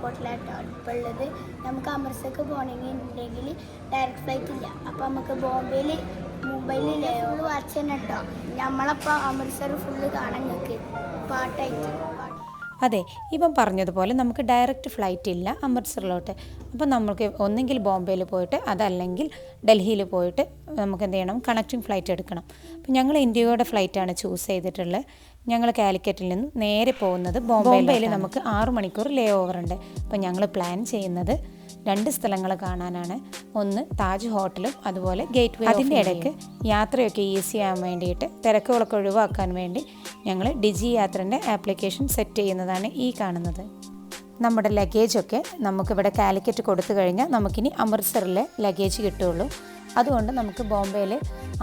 എയർപോർട്ടിലായിട്ടാണ് ഇപ്പോൾ ഉള്ളത്. നമുക്ക് അമൃത്സർക്ക് പോകണമെങ്കിൽ ഡയറക്റ്റ് ഫ്ലൈറ്റ് ഇല്ല. അപ്പോൾ നമുക്ക് ബോംബെയിൽ മുംബൈയിലില്ലേ ഫുള്ള് വാച്ച് തന്നെ കേട്ടോ. നമ്മളപ്പോൾ അമൃത്സർ ഫുള്ള് കാണാൻ നിൽക്ക് പാട്ടായിട്ട്. അതെ, ഇപ്പം പറഞ്ഞതുപോലെ നമുക്ക് ഡയറക്റ്റ് ഫ്ലൈറ്റ് ഇല്ല അമൃത്സറിലോട്ട്. അപ്പോൾ നമുക്ക് ഒന്നെങ്കിൽ ബോംബെയിൽ പോയിട്ട് അതല്ലെങ്കിൽ ഡൽഹിയിൽ പോയിട്ട് നമുക്ക് എന്ത് ചെയ്യണം, കണക്റ്റിംഗ് ഫ്ലൈറ്റ് എടുക്കണം. അപ്പോൾ ഞങ്ങൾ ഇന്ത്യയുടെ ഫ്ലൈറ്റാണ് ചൂസ് ചെയ്തിട്ടുള്ളത്. ഞങ്ങൾ കാലിക്കറ്റിൽ നിന്ന് നേരെ പോകുന്നത് ബോംബെയിൽ. നമുക്ക് 6 മണിക്കൂർ ലേ ഓവർ ഉണ്ട്. അപ്പോൾ ഞങ്ങൾ പ്ലാൻ ചെയ്യുന്നത് 2 സ്ഥലങ്ങൾ കാണാനാണ്. ഒന്ന് താജ് ഹോട്ടലും അതുപോലെ ഗേറ്റ് വേ. അതിൻ്റെ ഇടയ്ക്ക് യാത്രയൊക്കെ ഈസി ആകാൻ വേണ്ടിയിട്ട്, തിരക്കുകളൊക്കെ ഒഴിവാക്കാൻ വേണ്ടി ഞങ്ങൾ ഡിജി യാത്രൻ്റെ ആപ്ലിക്കേഷൻ സെറ്റ് ചെയ്യുന്നതാണ് ഈ കാണുന്നത്. നമ്മുടെ ലഗേജൊക്കെ നമുക്കിവിടെ കാലിക്കറ്റ് കൊടുത്തു കഴിഞ്ഞാൽ നമുക്കിനി അമൃത്സറിലെ ലഗേജ് കിട്ടുകയുള്ളൂ. അതുകൊണ്ട് നമുക്ക് ബോംബെയിൽ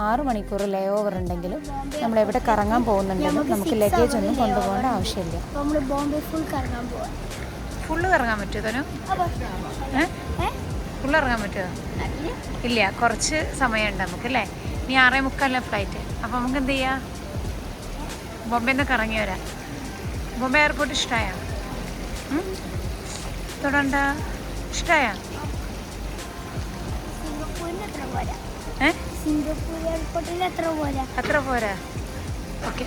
6 മണിക്കൂർ ലേ ഓവർ ഉണ്ടെങ്കിലും നമ്മൾ എവിടെ കറങ്ങാൻ പോകുന്നുണ്ടെങ്കിലും നമുക്ക് ലഗേജ് ഒന്നും കൊണ്ടുപോകേണ്ട ആവശ്യമില്ല. ഫുള്ള് കറങ്ങാൻ പറ്റുമോ? ഫുള്ള് ഇറങ്ങാൻ പറ്റുമോ? ഇല്ല, കുറച്ച് സമയമുണ്ട് നമുക്ക് അല്ലേ. ഇനി 6:45 ഫ്ലൈറ്റ്. അപ്പോൾ നമുക്ക് എന്ത് ചെയ്യാം, ബോംബെയിൽ നിന്ന് കറങ്ങി വരാം. ബോംബെ എയർപോർട്ട് ഇഷ്ടമായോ? തുടണ്ട, ഇഷ്ടമായോ? അത്ര പോരാ? ഓക്കെ.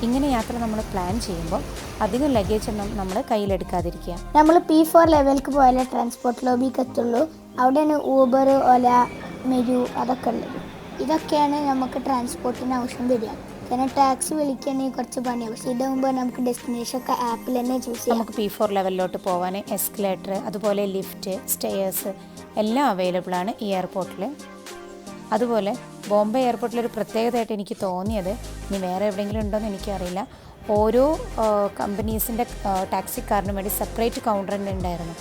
ഇങ്ങനെ യാത്ര നമ്മൾ പ്ലാൻ ചെയ്യുമ്പോൾ അധികം ലഗേജ് ഒന്നും നമ്മൾ കയ്യിലെടുക്കാതിരിക്കുക. നമ്മൾ P4 ലെവലിലേക്ക് പോയാലേ ട്രാൻസ്പോർട്ട് ലോബിക്ക് എത്തുള്ളൂ. അവിടെയാണ് ഊബർ, ഓല, മെരു അതൊക്കെ ഉള്ളത്. ഇതൊക്കെയാണ് നമുക്ക് ട്രാൻസ്പോർട്ടിന് ആവശ്യം വരിക. കാരണം ടാക്സി വിളിക്കുകയാണെങ്കിൽ കുറച്ച് പണിയാണ്. പക്ഷേ ഇതാകുമ്പോൾ നമുക്ക് ഡെസ്റ്റിനേഷൻ ഒക്കെ ആപ്പിൽ തന്നെ ചൂസ് ചെയ്യാം. നമുക്ക് P4 ലെവലിലോട്ട് പോകാൻ എസ്കലേറ്റർ, അതുപോലെ ലിഫ്റ്റ്, സ്റ്റെയേഴ്സ് എല്ലാം അവൈലബിൾ ആണ് ഈ എയർപോർട്ടിൽ. അതുപോലെ ബോംബെ എയർപോർട്ടിലൊരു പ്രത്യേകതയായിട്ട് എനിക്ക് തോന്നിയത്, ഇനി വേറെ എവിടെയെങ്കിലും ഉണ്ടോയെന്ന് എനിക്കറിയില്ല, ഓരോ കമ്പനീസിൻ്റെ ടാക്സിക്കാരനും വേണ്ടി സെപ്പറേറ്റ് കൗണ്ടർ തന്നെ ഉണ്ടായിരുന്നു.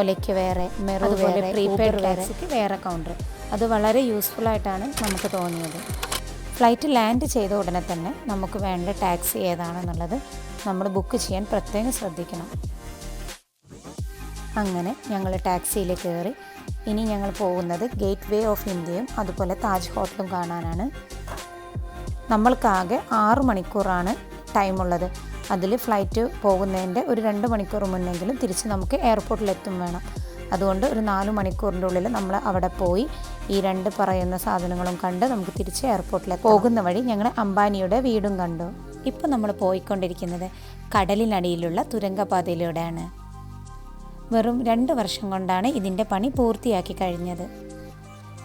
ഒലയ്ക്ക് വേറെ, മെറു വേറെ, പ്രീപെയ്ഡ് ടാക്സിക്ക് വേറെ കൗണ്ടർ. അത് വളരെ യൂസ്ഫുള്ളായിട്ടാണ് നമുക്ക് തോന്നിയത്. ഫ്ലൈറ്റ് ലാൻഡ് ചെയ്ത ഉടനെ തന്നെ നമുക്ക് വേണ്ട ടാക്സി ഏതാണെന്നുള്ളത് നമ്മൾ ബുക്ക് ചെയ്യാൻ പ്രത്യേകം ശ്രദ്ധിക്കണം. അങ്ങനെ ഞങ്ങൾ ടാക്സിയിൽ കയറി. ഇനി ഞങ്ങൾ പോകുന്നത് ഗേറ്റ് വേ ഓഫ് ഇന്ത്യയും അതുപോലെ താജ് ഹോട്ടലും കാണാനാണ്. നമ്മൾക്കാകെ 6 മണിക്കൂറാണ് ടൈമുള്ളത്. അതിൽ ഫ്ലൈറ്റ് പോകുന്നതിൻ്റെ ഒരു 2 മണിക്കൂർ മുന്നെങ്കിലും തിരിച്ച് നമുക്ക് എയർപോർട്ടിലെത്തും വേണം. അതുകൊണ്ട് ഒരു 4 മണിക്കൂറിൻ്റെ ഉള്ളിൽ നമ്മൾ അവിടെ പോയി ഈ 2 പറയുന്ന സാധനങ്ങളും കണ്ട് നമുക്ക് തിരിച്ച് എയർപോർട്ടിൽ പോകുന്ന വഴി ഞങ്ങൾ അംബാനിയുടെ വീടും കണ്ടു. ഇപ്പം നമ്മൾ പോയിക്കൊണ്ടിരിക്കുന്നത് കടലിനടിയിലുള്ള തുരങ്കപാതയിലൂടെയാണ്. വെറും 2 വർഷം കൊണ്ടാണ് ഇതിൻ്റെ പണി പൂർത്തിയാക്കി കഴിഞ്ഞത്.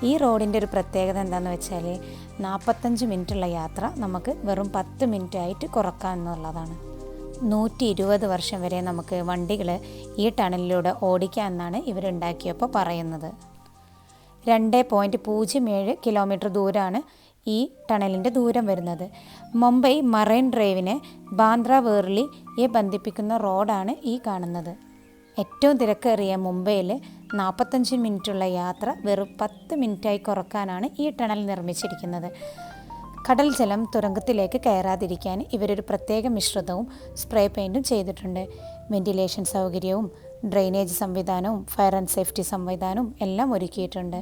ഈ റോഡിൻ്റെ ഒരു പ്രത്യേകത എന്താണെന്ന് വെച്ചാൽ 45 മിനിറ്റുള്ള യാത്ര നമുക്ക് വെറും 10 മിനിറ്റ് ആയിട്ട് കുറക്കാമെന്നുള്ളതാണ്. 120 വർഷം വരെ നമുക്ക് വണ്ടികൾ ഈ ടണലിലൂടെ ഓടിക്കാമെന്നാണ് ഇവരുണ്ടാക്കിയപ്പോൾ പറയുന്നത്. 2.07 കിലോമീറ്റർ ദൂരമാണ് ഈ ടണലിൻ്റെ ദൂരം വരുന്നത്. മുംബൈ മറൈൻ ഡ്രൈവിനെ ബാന്ദ്ര വേർലിയെ ബന്ധിപ്പിക്കുന്ന റോഡാണ് ഈ കാണുന്നത്. ഏറ്റവും തിരക്കേറിയ മുംബൈയിൽ 45 മിനിറ്റുള്ള യാത്ര വെറും 10 മിനിറ്റായി കുറക്കാനാണ് ഈ ടണൽ നിർമ്മിച്ചിരിക്കുന്നത്. കടൽ ജലം തുരങ്കത്തിലേക്ക് കയറാതിരിക്കാൻ ഇവരൊരു പ്രത്യേക മിശ്രിതവും സ്പ്രേ പെയിൻറ്റും ചെയ്തിട്ടുണ്ട്. വെന്റിലേഷൻ സൗകര്യവും ഡ്രെയിനേജ് സംവിധാനവും ഫയർ ആൻഡ് സേഫ്റ്റി സംവിധാനവും എല്ലാം ഒരുക്കിയിട്ടുണ്ട്.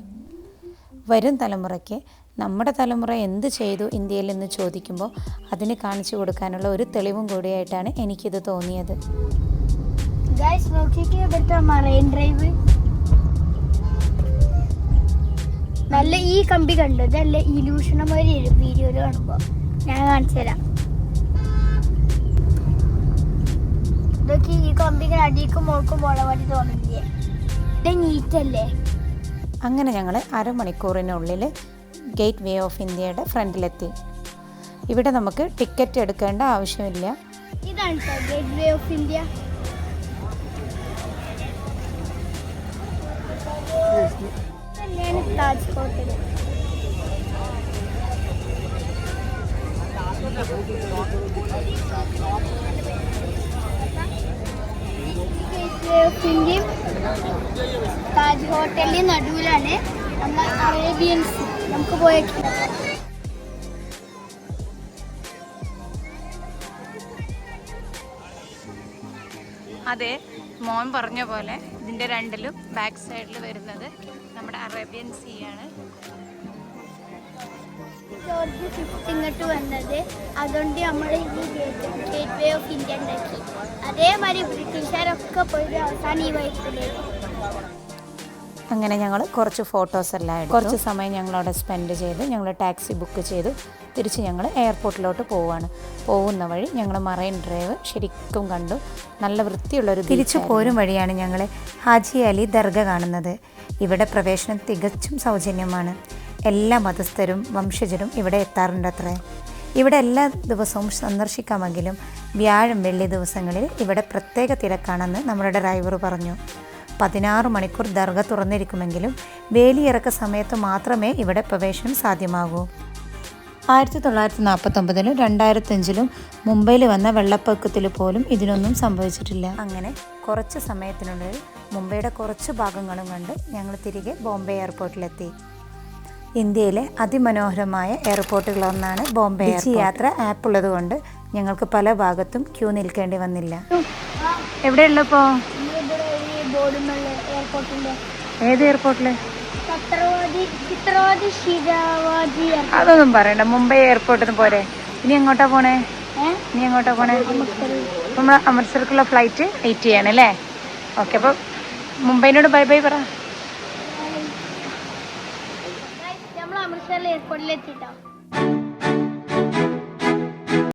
വരും തലമുറയ്ക്ക് നമ്മുടെ തലമുറ എന്ത് ചെയ്തു ഇന്ത്യയിൽ എന്ന് ചോദിക്കുമ്പോൾ അതിന് കാണിച്ചു കൊടുക്കാനുള്ള ഒരു തെളിവും കൂടിയായിട്ടാണ് എനിക്കിത് തോന്നിയത്. ഗൈസ്, നോക്കിക്കേ ഇവിടുത്തെ മറൈൻ ഡ്രൈവ്. നല്ല ഈ കമ്പി കണ്ടു. ഇതല്ല ഇലൂഷണമാരി വീഡിയോയിൽ കാണുമ്പോൾ ഞാൻ കാണിച്ചു തരാം. ഇതൊക്കെ ഈ കമ്പിക്ക് അടിക്കും മോൾക്കും പോണ വേണ്ടി തോന്നില്ലേ? ഇത് നീറ്റല്ലേ? അങ്ങനെ ഞങ്ങൾ 1/2 മണിക്കൂറിനുള്ളിൽ ഗേറ്റ് വേ ഓഫ് ഇന്ത്യയുടെ ഫ്രണ്ടിലെത്തി. ഇവിടെ നമുക്ക് ടിക്കറ്റ് എടുക്കേണ്ട ആവശ്യമില്ല. ഇതാണ് gate way of India. Taj hotel. ഇന്ത്യയും താജ് ഹോട്ടലിന്റെ നടുവിലാണ് നമ്മൾ അറേബ്യൻസ്. നമുക്ക് പോയേക്കാം. അതെ, മോൻ പറഞ്ഞ പോലെ ഇതിൻ്റെ രണ്ടിലും ബാക്ക് സൈഡിൽ വരുന്നത് നമ്മുടെ അറേബ്യൻ സീ ആണ്. ജോർജ് ഫിഫ്ത്ത് ഇങ്ങോട്ട് വന്നത്, അതുകൊണ്ട് നമ്മൾ ഈ ഗേറ്റ് വേ ഓഫ് ഇന്ത്യ ഉണ്ടാക്കി. അതേമാതിരി ബ്രിട്ടീഷുകാരൊക്കെ പോയിട്ട് അവസാനം ഈ വഴിക്കൂടെ. അങ്ങനെ ഞങ്ങൾ കുറച്ച് ഫോട്ടോസ് എല്ലാം എടുത്തു. കുറച്ച് സമയം ഞങ്ങളവിടെ സ്പെൻഡ് ചെയ്ത് ഞങ്ങൾ ടാക്സി ബുക്ക് ചെയ്ത് തിരിച്ച് ഞങ്ങൾ എയർപോർട്ടിലോട്ട് പോവുകയാണ്. പോകുന്ന വഴി ഞങ്ങൾ മറൈൻ ഡ്രൈവ് ശരിക്കും കണ്ടു. നല്ല വൃത്തിയുള്ളൊരു തിരിച്ചു പോരും വഴിയാണ് ഞങ്ങൾ ഹാജി അലി ദർഗ കാണുന്നത്. ഇവിടെ പ്രവേശനം തികച്ചും സൗജന്യമാണ്. എല്ലാ മതസ്ഥരും വംശജരും ഇവിടെ എത്താറുണ്ടത്രേ. ഇവിടെ എല്ലാ ദിവസവും സന്ദർശിക്കാമെങ്കിലും വ്യാഴം വെള്ളി ദിവസങ്ങളിൽ ഇവിടെ പ്രത്യേക തിരക്കാണെന്ന് നമ്മുടെ ഡ്രൈവർ പറഞ്ഞു. 16 മണിക്കൂർ ദർഗ തുറന്നിരിക്കുമെങ്കിലും വേലിയിറക്ക സമയത്ത് മാത്രമേ ഇവിടെ പ്രവേശനം സാധ്യമാകൂ. 1949-ലും 2005-ലും മുംബൈയിൽ വന്ന വെള്ളപ്പൊക്കത്തിൽ പോലും ഇതിനൊന്നും സംഭവിച്ചിട്ടില്ല. അങ്ങനെ കുറച്ച് സമയത്തിനുള്ളിൽ മുംബൈയുടെ കുറച്ച് ഭാഗങ്ങളും കണ്ട് ഞങ്ങൾ തിരികെ ബോംബെ എയർപോർട്ടിലെത്തി. ഇന്ത്യയിലെ അതിമനോഹരമായ എയർപോർട്ടുകളൊന്നാണ് ബോംബെ എയർപോർട്ട്. യാത്ര ആപ്പ് ഉള്ളതുകൊണ്ട് ഞങ്ങൾക്ക് പല ഭാഗത്തും ക്യൂ നിൽക്കേണ്ടി വന്നില്ല. എവിടെയുള്ളപ്പോൾ ഏത് എയർപോർട്ടില്? അതൊന്നും പറയണ്ട, മുംബൈ എയർപോർട്ടിന് പോരെ. ഇനി എങ്ങോട്ടാ പോണേ? നമ്മൾ അമൃത്സർക്കുള്ള ഫ്ലൈറ്റ് വെയിറ്റ് ചെയ്യണല്ലേ? ഓക്കെ, അപ്പോൾ മുംബൈനോട് ബൈ ബൈ പറ. നമ്മൾ അമൃത്സറിൽ എയർപോർട്ടിൽ എത്തിട്ടോ.